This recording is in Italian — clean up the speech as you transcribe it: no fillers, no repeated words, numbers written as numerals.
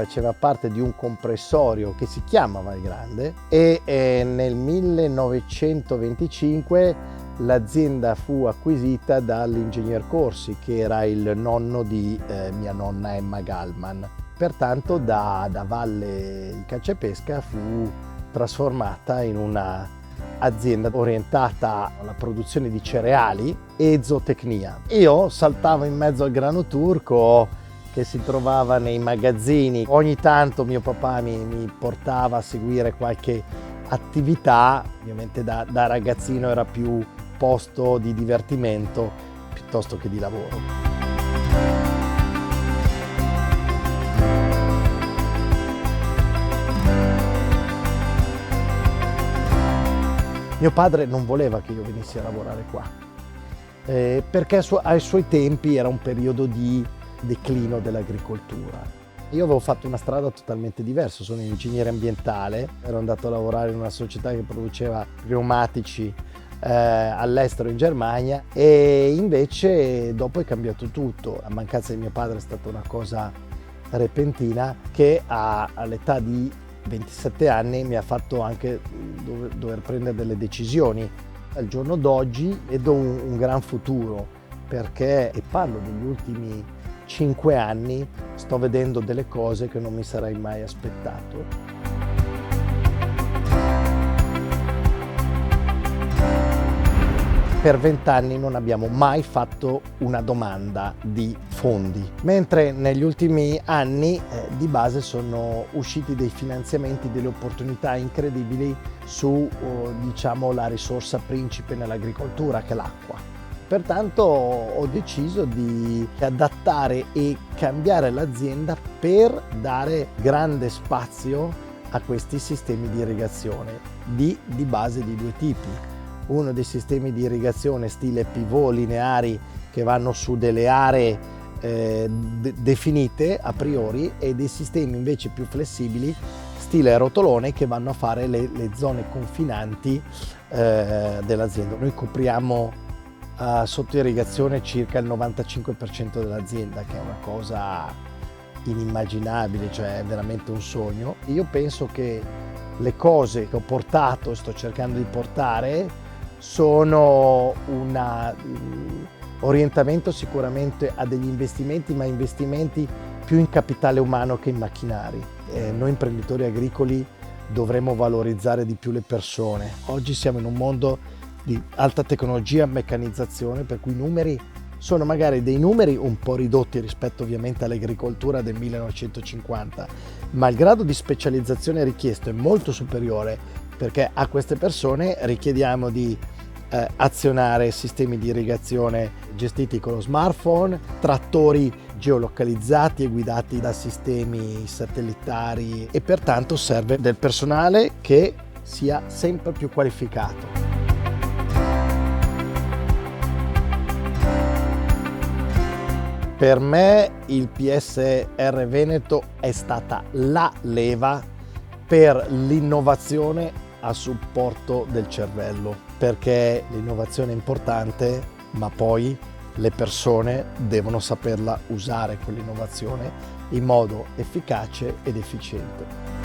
faceva parte di un comprensorio che si chiama Valgrande e nel 1925 l'azienda fu acquisita dall'ingegner Corsi, che era il nonno di mia nonna Emma Gallman. Pertanto da Valle di Caccia e Pesca fu trasformata in una azienda orientata alla produzione di cereali e zootecnia. Io saltavo in mezzo al grano turco che si trovava nei magazzini. Ogni tanto mio papà mi portava a seguire qualche attività. Ovviamente da ragazzino era più posto di divertimento piuttosto che di lavoro. Mio padre non voleva che io venissi a lavorare qua, perché ai suoi tempi era un periodo di declino dell'agricoltura. Io avevo fatto una strada totalmente diversa, sono ingegnere ambientale, ero andato a lavorare in una società che produceva pneumatici all'estero in Germania, e invece dopo è cambiato tutto. La mancanza di mio padre è stata una cosa repentina che all'età di 27 anni mi ha fatto anche dover prendere delle decisioni. Al giorno d'oggi vedo un gran futuro, perché, e parlo degli ultimi 5 anni, sto vedendo delle cose che non mi sarei mai aspettato. Per 20 anni non abbiamo mai fatto una domanda di fondi, mentre negli ultimi anni di base sono usciti dei finanziamenti, delle opportunità incredibili su diciamo la risorsa principe nell'agricoltura, che è l'acqua. Pertanto ho deciso di adattare e cambiare l'azienda per dare grande spazio a questi sistemi di irrigazione di base di due tipi. Uno dei sistemi di irrigazione stile pivot lineari che vanno su delle aree definite a priori, e dei sistemi invece più flessibili stile rotolone che vanno a fare le zone confinanti dell'azienda. Noi copriamo sotto irrigazione circa il 95% dell'azienda, che è una cosa inimmaginabile, cioè è veramente un sogno. Io penso che le cose che ho portato e sto cercando di portare sono un orientamento sicuramente a degli investimenti, ma investimenti più in capitale umano che in macchinari. Noi imprenditori agricoli dovremmo valorizzare di più le persone. Oggi siamo in un mondo di alta tecnologia, meccanizzazione, per cui i numeri sono magari dei numeri un po' ridotti rispetto ovviamente all'agricoltura del 1950, ma il grado di specializzazione richiesto è molto superiore, perché a queste persone richiediamo di azionare sistemi di irrigazione gestiti con lo smartphone, trattori geolocalizzati e guidati da sistemi satellitari, e pertanto serve del personale che sia sempre più qualificato. Per me il PSR Veneto è stata la leva per l'innovazione a supporto del cervello, perché l'innovazione è importante, ma poi le persone devono saperla usare quell'innovazione in modo efficace ed efficiente.